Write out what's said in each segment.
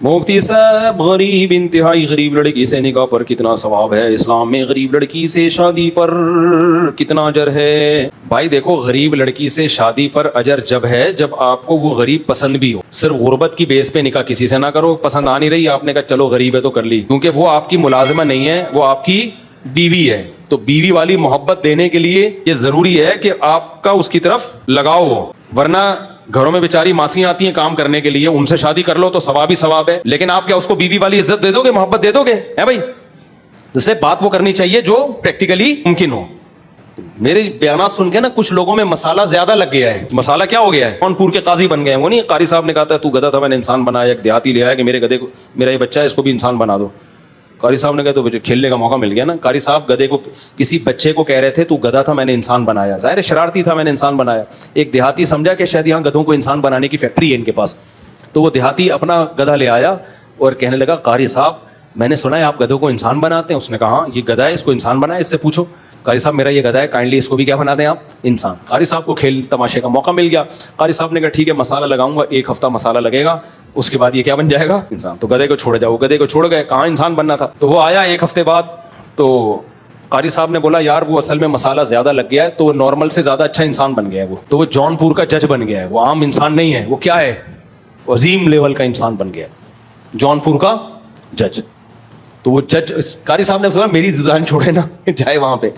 مفتی صاحب غریب انتہائی غریب لڑکی سے نکاح پر کتنا ثواب ہے؟ اسلام میں غریب لڑکی سے شادی پر کتنا اجر ہے؟ بھائی دیکھو، غریب لڑکی سے شادی پر اجر جب ہے جب آپ کو وہ غریب پسند بھی ہو. صرف غربت کی بیس پہ نکاح کسی سے نہ کرو. پسند آ نہیں رہی، آپ نے کہا چلو غریب ہے تو کر لی، کیونکہ وہ آپ کی ملازمہ نہیں ہے، وہ آپ کی بیوی ہے. تو بیوی والی محبت دینے کے لیے یہ ضروری ہے کہ آپ کا اس کی طرف لگاؤ ہو، ورنہ گھروں میں بیچاری ماسیاں آتی ہیں کام کرنے کے لیے، ان سے شادی کر لو تو ثواب ہی ثواب ہے. لیکن آپ کیا اس کو بیوی والی عزت دے دو گے، محبت دے دو گے؟ ہے بھائی. اس لیے بات وہ کرنی چاہیے جو پریکٹیکلی ممکن ہو. میرے بیانات سن کے نا کچھ لوگوں میں مسالہ زیادہ لگ گیا ہے. مسالہ کیا ہو گیا ہے؟ جونپور کے قاضی بن گئے ہیں. وہ نہیں قاری صاحب نے کہا تھا تو گدھا تھا میں نے انسان بنایا. ایک دیہاتی لے آیا کہ میرے گدھے کو، میرا یہ بچہ ہے اس کو بھی انسان بنا دو. قاری صاحب نے کہا تو کھیلنے کا موقع مل گیا نا. قاری صاحب گدھے کو، کسی بچے کو کہہ رہے تھے تو گدھا تھا میں نے انسان بنایا. ظاہر شرارتی تھا، میں نے انسان بنایا. ایک دیہاتی سمجھا کہ شاید یہاں گدھوں کو انسان بنانے کی فیکٹری ہے ان کے پاس. تو وہ دیہاتی اپنا گدھا لے آیا اور کہنے لگا قاری صاحب میں نے سنا ہے آپ گدھوں کو انسان بناتے ہیں. اس نے کہا ہاں یہ گدھا ہے، اس کو انسان بنایا، اس سے پوچھو. قاری صاحب میرا یہ گدھا ہے، کائنڈلی اس کو بھی کیا بنا دیں آپ؟ انسان. قاری صاحب کو کھیل تماشے کا موقع مل گیا. قاری صاحب نے کہا ٹھیک ہے مسالہ لگاؤں گا، 1 ہفتہ مسالہ لگے گا، اس کے بعد یہ کیا بن جائے گا؟ انسان. تو گدھے کو چھوڑ جاؤ. گدھے کو چھوڑ گئے، کہاں انسان بننا تھا. تو وہ آیا 1 ہفتے بعد. تو قاری صاحب نے بولا یار وہ اصل میں مسالہ زیادہ لگ گیا ہے تو نارمل سے زیادہ اچھا انسان بن گیا ہے. وہ جونپور کا جج بن گیا ہے. وہ عام انسان نہیں ہے، وہ کیا ہے؟ عظیم لیول کا انسان بن گیا ہے، جونپور کا جج. تو وہ جج، قاری صاحب نے سوچا میری زبان چھوڑے نا جائے وہاں پہ.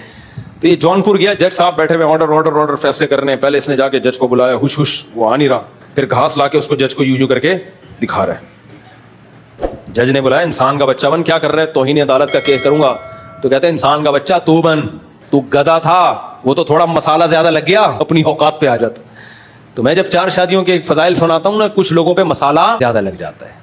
تو یہ جونپور گیا، جج صاحب بیٹھے ہوئے آرڈر فیصلے کرنے. پہلے اس نے جا کے جج کو بلایا، ہوش ہوش، وہ آ نہیں رہا. پھر گھاس لا کے اس کو جج کو یوں کر کے دکھا رہا ہے. جج نے بلایا انسان کا بچہ بن، کیا کر رہا ہے؟ توہین عدالت کا کیس کروں گا. تو کہتے ہیں انسان کا بچہ تو بن، تو گدھا تھا، وہ تو تھوڑا مسالہ زیادہ لگ گیا، اپنی اوقات پہ آ جاتا. تو میں جب 4 شادیوں کے فضائل سناتا ہوں نا، کچھ لوگوں پہ مسالہ زیادہ لگ جاتا ہے.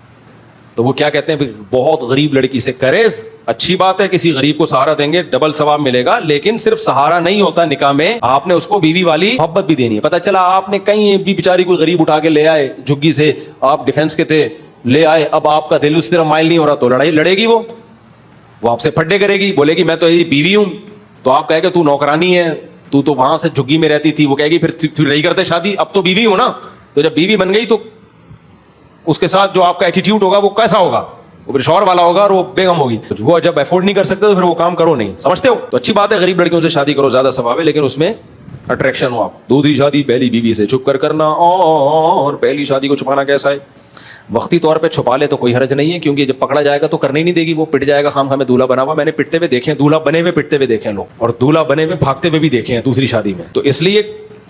تو وہ کیا کہتے ہیں، بہت غریب لڑکی سے کرے، اچھی بات ہے، کسی غریب کو سہارا دیں گے ڈبل ثواب ملے گا. لیکن صرف سہارا نہیں ہوتا نکاح میں، آپ نے اس کو بیوی والی محبت بھی دینی ہے. پتہ چلا آپ نے کہیں بھی بیچاری کوئی غریب اٹھا کے لے آئے جھگی سے، آپ ڈیفینس کے تھے، لے آئے، اب آپ کا دل اس طرح مائل نہیں ہو رہا تو لڑائی لڑے گی. وہ آپ سے پھڈے کرے گی، بولے گی میں تو یہی بیوی ہوں. تو آپ کہے کہ تو نوکرانی ہے، تو وہاں سے جھگی میں رہتی تھی. وہ کہے گی پھر نہیں کرتے شادی، اب تو بیوی ہو نا. تو جب بیوی بن گئی تو اس کے ساتھ جو آپ کا ایٹیٹیوڈ ہوگا وہ کیسا ہوگا؟ وہ پھر شوہر والا ہوگا اور وہ بیگم ہوگی. وہ جب افورڈ نہیں کر سکتے تو پھر وہ کام کرو نہیں. سمجھتے ہو؟ تو اچھی بات ہے غریب لڑکیوں سے شادی کرو، زیادہ ثواب ہے، لیکن اس میں اٹریکشن ہو. آپ دوسری شادی پہلی بیوی سے چھپ کر کرنا، اور پہلی شادی کو چھپانا کیسا ہے؟ وقتی طور پہ چھپا لے تو کوئی حرج نہیں ہے، کیونکہ جب پکڑا جائے گا تو کرنے ہی نہیں دے گی، وہ پٹ جائے گا. خام ہمیں دولہا بنا ہوا میں نے پٹتے ہوئے دیکھے ہیں، دولہا بنے ہوئے پٹتے ہوئے دیکھے ہیں لوگ، اور دولہا بنے ہوئے بھاگتے ہوئے بھی دیکھے ہیں دوسری شادی میں. تو اس لیے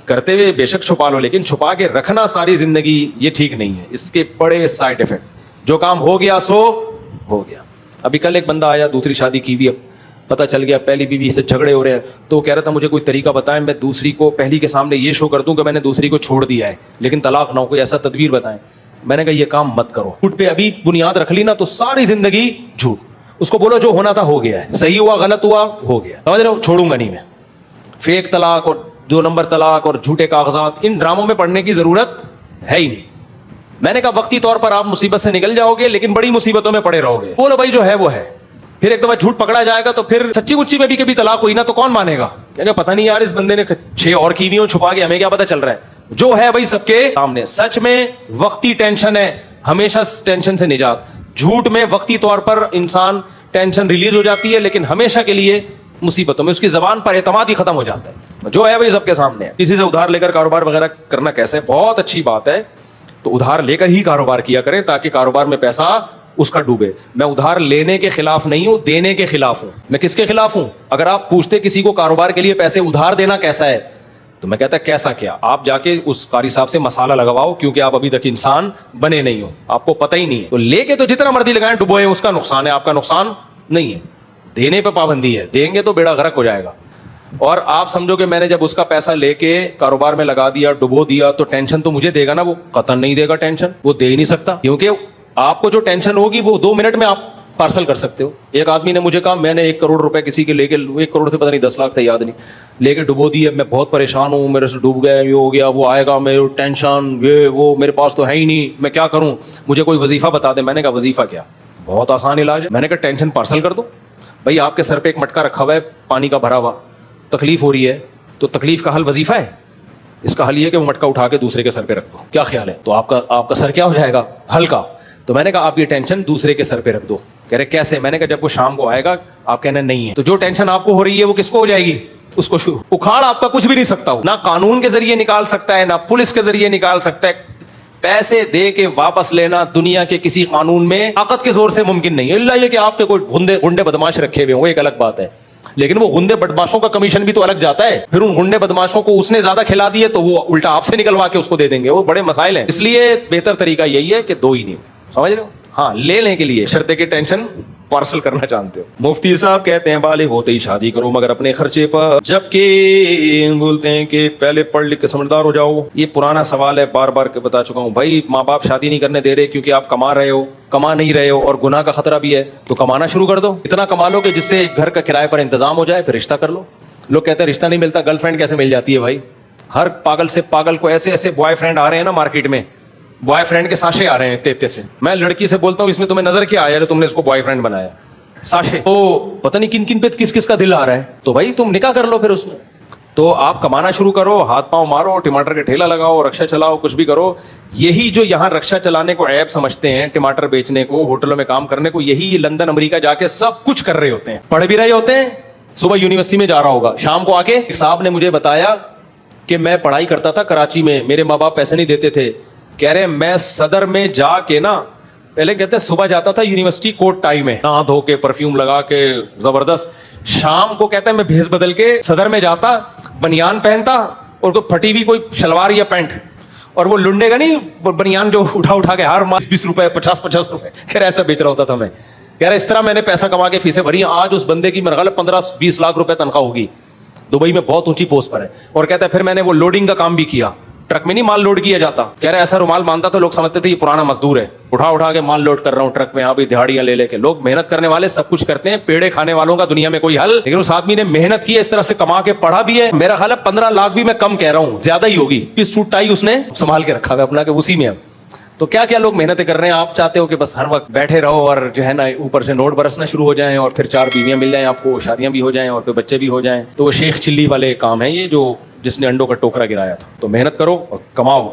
کرتے ہوئے بے شک چھپا لو، لیکن چھپا کے رکھنا ساری زندگی یہ ٹھیک نہیں ہے. اس کے بڑے سائڈ افیکٹ. جو کام ہو گیا سو ہو گیا. ابھی کل ایک بندہ آیا دوسری شادی کی ہوئی، اب پتہ چل گیا پہلی بیوی سے جھگڑے ہو رہے ہیں. تو وہ کہہ رہا تھا مجھے کوئی طریقہ بتائیں میں دوسری کو پہلی کے سامنے یہ شو کر دوں کہ میں نے دوسری کو چھوڑ دیا ہے لیکن طلاق نہ ہو، کوئی ایسا تدبیر بتائیں. میں نے کہا یہ کام مت کرو. جھوٹ پہ ابھی بنیاد رکھ لی نا تو ساری زندگی جھوٹ. اس کو بولو جو ہونا تھا ہو گیا ہے، صحیح ہوا غلط ہوا ہو گیا، سمجھ رہے ہو؟ چھوڑوں گا نہیں میں. فیک طلاق اور 2 نمبر طلاق اور جھوٹے کاغذات، ان ڈراموں میں پڑھنے کی ضرورت ہے ہی نہیں. میں نے کہا وقتی طور پر آپ مصیبت سے نکل جاؤ گے لیکن بڑی مصیبتوں میں پڑے رہو گے. بولو بھائی جو ہے وہ ہے. پھر ایک دفعہ جھوٹ پکڑا جائے گا تو پھر سچی مچی میں بھی کبھی طلاق ہوئی نا تو کون مانے گا؟ کہ پتہ نہیں یار اس بندے نے 6 اور کی ہوئی ہوں چھپا کے، ہمیں کیا پتہ چل رہا ہے. جو ہے بھائی سب کے سامنے. سچ میں وقتی ٹینشن ہے، ہمیشہ ٹینشن سے نجات. جھوٹ میں وقتی طور پر انسان ٹینشن ریلیز ہو جاتی ہے لیکن ہمیشہ کے لیے مصیبتوں میں اس کی زبان پر اعتماد ہی ختم ہو جاتا ہے. جو ہے بھائی سب کے سامنے ہے. کسی سے ادھار لے کر کاروبار وغیرہ کرنا کیسے بہت اچھی بات ہے، تو ادھار لے کر ہی کاروبار کیا کریں تاکہ کاروبار میں پیسہ اس کا ڈوبے. میں ادھار لینے کے خلاف نہیں ہوں، دینے کے خلاف ہوں. میں کس کے خلاف ہوں؟ اگر آپ پوچھتے کسی کو کاروبار کے لیے پیسے ادھار دینا کیسا ہے تو میں کہتا کیسا کیا، آپ جا کے اس قاری صاحب سے مسالہ لگواؤ، کیونکہ آپ ابھی تک انسان بنے نہیں ہو، آپ کو پتہ ہی نہیں ہے. تو لے کے تو جتنا مرضی لگائیں ڈبوئے، اس کا نقصان ہے، آپ کا نقصان نہیں ہے. دینے پہ پابندی ہے، دیں گے تو بیڑا غرق ہو جائے گا. اور آپ سمجھو کہ میں نے جب اس کا پیسہ لے کے کاروبار میں لگا دیا، ڈبو دیا، تو ٹینشن تو مجھے دے گا نا، وہ قطعاً نہیں دے گا. ٹینشن وہ دے ہی نہیں سکتا، کیونکہ آپ کو جو ٹینشن ہوگی وہ 2 منٹ میں آپ پارسل کر سکتے ہو. ایک آدمی نے مجھے کہا میں نے 1 کروڑ روپے کسی کے لے کے، 1 کروڑ سے پتہ نہیں 10 لاکھ تھا یاد نہیں، لے کے ڈبو دیے. میں بہت پریشان ہوں، میرے سے ڈوب گیا، یہ ہو گیا، وہ آئے گا، میرے ٹینشن، یہ وہ، میرے پاس تو ہے ہی نہیں، میں کیا کروں، مجھے کوئی وظیفہ بتا دے. میں نے کہا وظیفہ کیا، بہت آسان علاج ہے. میں نے کہا ٹینشن پارسل کر دو. بھائی آپ کے سر پہ ایک مٹکا رکھا ہوا ہے پانی کا بھرا ہوا، تکلیف ہو رہی ہے، تو تکلیف کا حل وظیفہ ہے. اس کا حل یہ ہے کہ وہ مٹکا اٹھا کے دوسرے کے سر پہ رکھ دو. کیا خیال ہے؟ تو آپ کا سر کیا ہو جائے گا؟ ہلکا. تو میں نے کہا آپ یہ ٹینشن دوسرے کے سر پہ رکھ دو. کہہ رہے کیسے؟ میں نے کہا جب وہ شام کو آئے گا آپ کہنا نہیں ہے, تو جو ٹینشن آپ کو ہو رہی ہے وہ کس کو ہو جائے گی؟ اس کو. اکھاڑ آپ کا کچھ بھی نہیں سکتا ہو, نہ قانون کے ذریعے نکال سکتا ہے, نہ پولیس کے ذریعے نکال سکتا ہے. پیسے دے کے واپس لینا دنیا کے کسی قانون میں طاقت کے زور سے ممکن نہیں ہے, اللہ یہ کہ آپ کے کوئی گنڈے بدماش رکھے ہوئے ہوں, وہ ایک الگ بات ہے. لیکن وہ گنڈے بدماشوں کا کمیشن بھی تو الگ جاتا ہے, پھر ان گنڈے بدماشوں کو اس نے زیادہ کھلا دیے تو وہ الٹا آپ سے نکلوا کے اس کو دے دیں گے. وہ بڑے مسائل ہیں. اس لیے بہتر طریقہ یہی ہے کہ دو ہی نہیں. سمجھ رہے ہو؟ ہاں, لینے کے لیے شرط ہے کہ ٹینشن پارسل کرنا جانتے ہو. مفتی صاحب کہتے ہیں بالغ ہوتے ہی شادی کرو مگر اپنے خرچے پر, جبکہ بولتے ہیں کہ پہلے پڑھ لکھ کے سمجھدار ہو جاؤ. یہ پرانا سوال ہے, بار بار بتا چکا ہوں بھائی. ماں باپ شادی نہیں کرنے دے رہے کیونکہ آپ کما رہے ہو, کما نہیں رہے ہو اور گناہ کا خطرہ بھی ہے, تو کمانا شروع کر دو. اتنا کما لو کہ جس سے گھر کا کرایہ پر انتظام ہو جائے, پھر رشتہ کر لو. لوگ کہتے ہیں رشتہ نہیں ملتا, گرل فرینڈ کیسے مل جاتی ہے بھائی؟ ہر پاگل سے پاگل کو ایسے ایسے بوائے فرینڈ آ رہے ہیں نا مارکیٹ میں, بوائے فرینڈ کے ساشے آ رہے ہیں تے سے. میں لڑکی سے بولتا ہوں اس میں تمہیں نظر کیا آیا جو تم نے اس کو بوائے فرینڈ بنایا؟ ساشے. تو پتہ نہیں کن کن پہ کس کس کا دل آ رہا ہے. تو بھائی تم نکاح کر لو پھر اس میں. تو آپ کمانا شروع کرو, ہاتھ پاؤں مارو, ٹماٹر کا ٹھیلا لگاؤ, رکشا چلاؤ, کچھ بھی کرو. یہی جو یہاں رکشا چلانے کو عیب سمجھتے ہیں, ٹماٹر بیچنے کو, ہوٹلوں میں کام کرنے کو, یہی لندن امریکہ جا کے سب کچھ کر رہے ہوتے ہیں. پڑھ بھی رہے ہوتے ہیں, صبح یونیورسٹی میں جا رہا ہوگا, شام کو آ کے ایک صاحب نے مجھے بتایا کہ میں پڑھائی کرتا تھا کراچی میں, میرے ماں باپ پیسے نہیں دیتے تھے. کہہ رہے میں صدر میں جا کے نا, پہلے کہتے ہیں صبح جاتا تھا یونیورسٹی کوٹ ٹائی میں, نہا دھو کے پرفیوم لگا کے زبردست. شام کو کہتے ہیں میں بھیس بدل کے صدر میں جاتا, بنیان پہنتا اور کوئی پھٹی ہوئی کوئی شلوار یا پینٹ, اور وہ لنڈے کا نہیں بنیان جو اٹھا کے ہر ماہ 20 روپے 50 روپے, خیر ایسا بیچ رہا ہوتا تھا میں. کہہ رہا اس طرح میں نے پیسہ کما کے فیسیں بھری. آج اس بندے کی میرا خیال 15-20 لاکھ روپے تنخواہ ہوگی, دبئی میں بہت اونچی پوسٹ پر ہے. اور کہتا ہے پھر میں نے وہ لوڈنگ کا کام بھی کیا, ٹرک میں نہیں مال لوڈ کیا جاتا. کہہ رہا ایسا رومال باندھتا تو لوگ سمجھتے تھے یہ پرانا مزدور ہے, اٹھا کے مال لوڈ کر رہا ہوں ٹرک میں, یہاں بھی دہاڑیاں لے کے. لوگ محنت کرنے والے سب کچھ کرتے ہیں, پیڑے کھانے والوں کا دنیا میں کوئی حل. لیکن اس آدمی نے محنت کی ہے, اس طرح سے کما کے پڑھا بھی ہے. میرا خیال ہے 15 لاکھ بھی میں کم کہہ رہا ہوں, زیادہ ہی ہوگی. پھر سوٹ ٹائی اس نے سنبھال کے رکھا ہے اپنا کہ اسی میں. تو کیا کیا لوگ محنتیں کر رہے ہیں. آپ چاہتے ہو کہ بس ہر وقت بیٹھے رہو اور جو ہے نا اوپر سے نوٹ برسنا شروع ہو جائیں, اور پھر 4 بیویاں مل جائیں آپ کو, شادیاں بھی ہو جائیں اور پھر بچے بھی ہو جائیں. تو وہ شیخ چلی والے کام ہیں یہ, جو جس نے انڈوں کا ٹوکرا گرایا تھا. تو محنت کرو اور کماؤ.